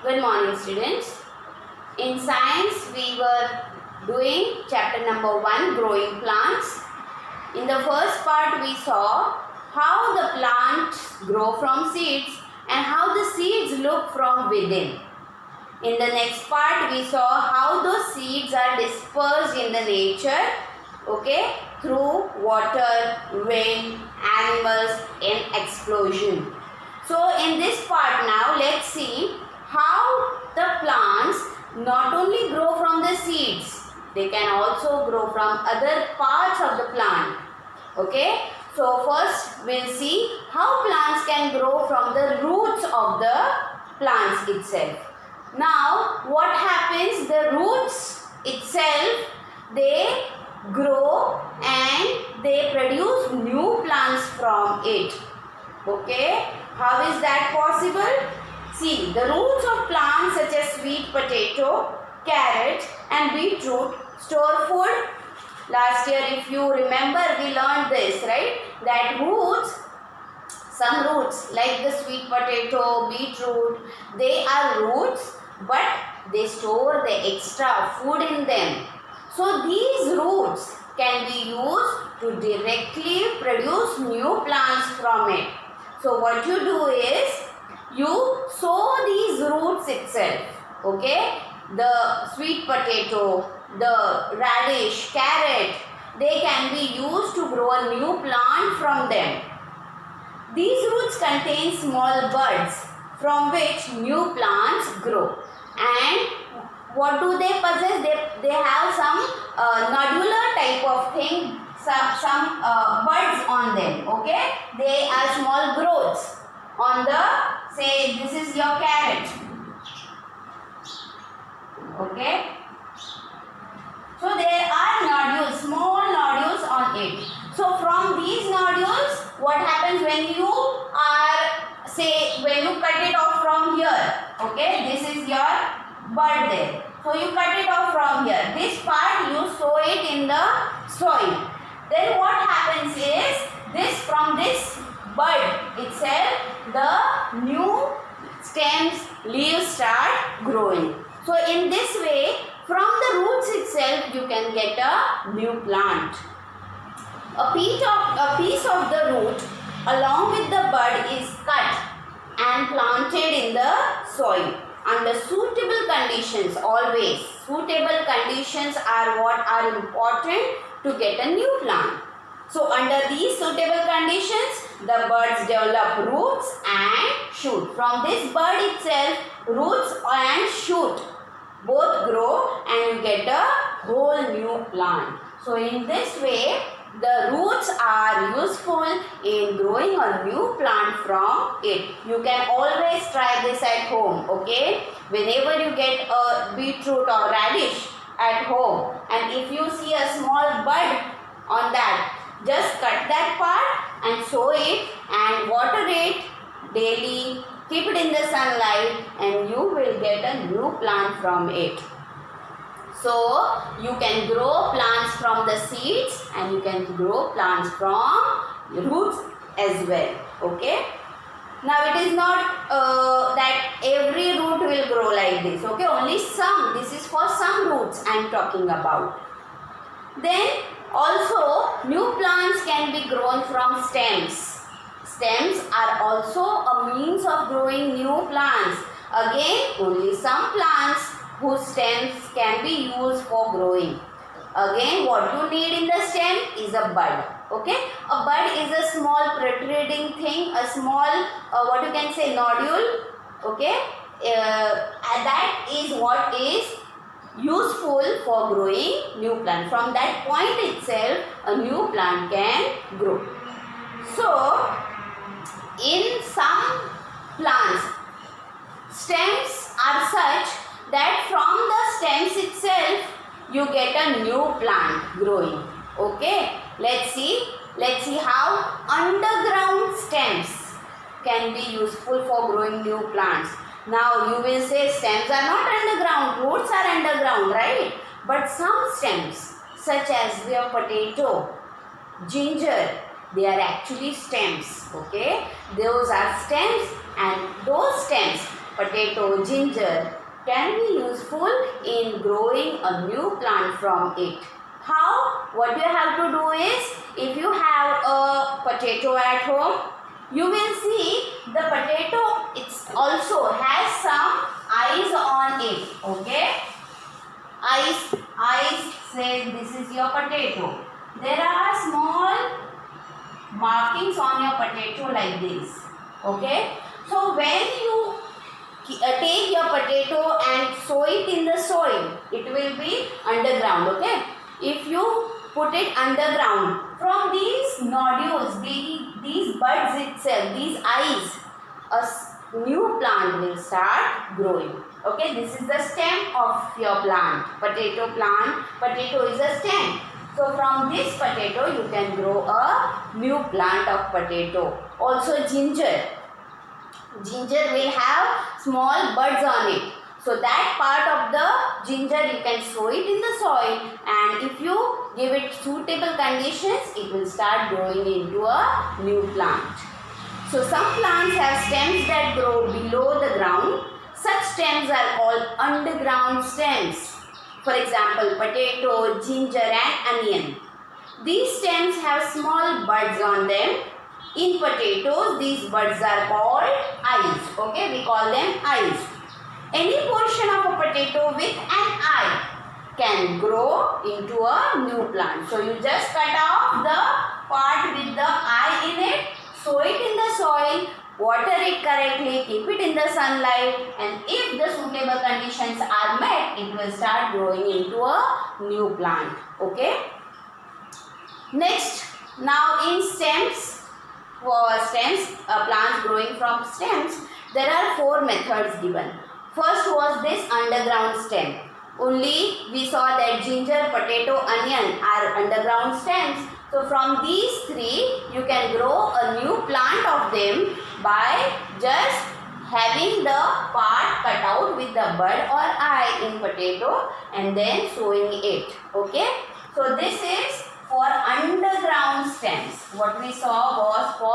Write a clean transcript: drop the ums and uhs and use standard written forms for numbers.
Good morning, students. In science, we were doing chapter number 1, growing plants. In the first part, we saw how the plants grow from seeds and how the seeds look from within. In the next part, we saw how those seeds are dispersed in the nature, okay, through water, wind, animals, and explosion. So in this part now, let's see how the plants not only grow from the seeds, they can also grow from other parts of the plant. Okay, so first we'll see how plants can grow from the roots of the plants itself. Now what happens, the roots itself, they grow and they produce new plants from it. Okay, how is that possible? See, the roots of plants such as sweet potato, carrot and beetroot store food. Last year, if you remember, we learned this, right? That roots, some roots like the sweet potato, beetroot, they are roots, but they store the extra food in them. So these roots can be used to directly produce new plants from it. So what you do is, you sow these roots itself, okay? The sweet potato, the radish, carrot, they can be used to grow a new plant from them. These roots contain small buds from which new plants grow. And what do they possess? They have some nodular type of thing, some buds on them, okay? They are small growths on the, say this is your carrot, okay? So there are nodules, small nodules on it. So from these nodules, what happens when you are, say, when you cut it off from here, okay? This is your bud there. So you cut it off from here. This part you sow it in the soil. Then what happens is, this from this bud itself, the new stems, leaves start growing. So in this way, from the roots itself, you can get a new plant. A piece of the root along with the bud is cut and planted in the soil under suitable conditions. Always suitable conditions are what are important to get a new plant. So under these suitable conditions, the buds develop roots and shoot. From this bud itself, roots and shoot both grow and you get a whole new plant. So in this way, the roots are useful in growing a new plant from it. You can always try this at home, okay? Whenever you get a beetroot or radish at home, and if you see a small bud on that, just cut that part and sow it and water it daily. Keep it in the sunlight and you will get a new plant from it. So you can grow plants from the seeds and you can grow plants from roots as well. Okay. Now it is not that every root will grow like this. Okay. Only some. This is for some roots I am talking about. Then also new plants can be grown from stems. Stems are also a means of growing new plants. Again, only some plants whose stems can be used for growing. Again, what you need in the stem is a bud. Okay, a bud is a small protruding thing, a small what you can say nodule. Okay, and that is what is useful for growing new plant. From that point itself, a new plant can grow. So in some plants, stems are such that from the stems itself you get a new plant growing. Okay, let's see how underground stems can be useful for growing new plants. Now you will say stems are not underground, roots are underground, right? But some stems such as your potato, ginger, they are actually stems. Okay, those are stems and those stems potato, ginger can be useful in growing a new plant from it. How? What you have to do is, if you have a potato at home, you will see the potato it's also has some eyes on it. Okay, eyes say this is your potato. There are small markings on your potato like this. Okay, so when you take your potato and sow it in the soil, it will be underground. Okay, if you put it underground, from these nodules, these buds itself, these eyes, a new plant will start growing. Okay, this is the stem of your plant. Potato is a stem. So from this potato you can grow a new plant of potato. Also ginger will have small buds on it. So that part of the ginger you can sow it in the soil, and if you give it suitable conditions, it will start growing into a new plant. So some plants have stems that grow below the ground. Such stems are called underground stems. For example, potato, ginger and onion. These stems have small buds on them. In potatoes, these buds are called eyes. Okay, we call them eyes. Any portion of a potato with an eye can grow into a new plant. So you just cut off the part with the eye in it, sow it in the soil, water it correctly, keep it in the sunlight, and if the suitable conditions are met, it will start growing into a new plant. Okay. Next, now in stems, plants growing from stems, there are 4 methods given. First was this underground stem. Only we saw that ginger, potato, onion are underground stems. So from these 3, you can grow a new plant of them by just having the part cut out with the bud or eye in potato and then sowing it. Okay. So this is for underground stems. What we saw was for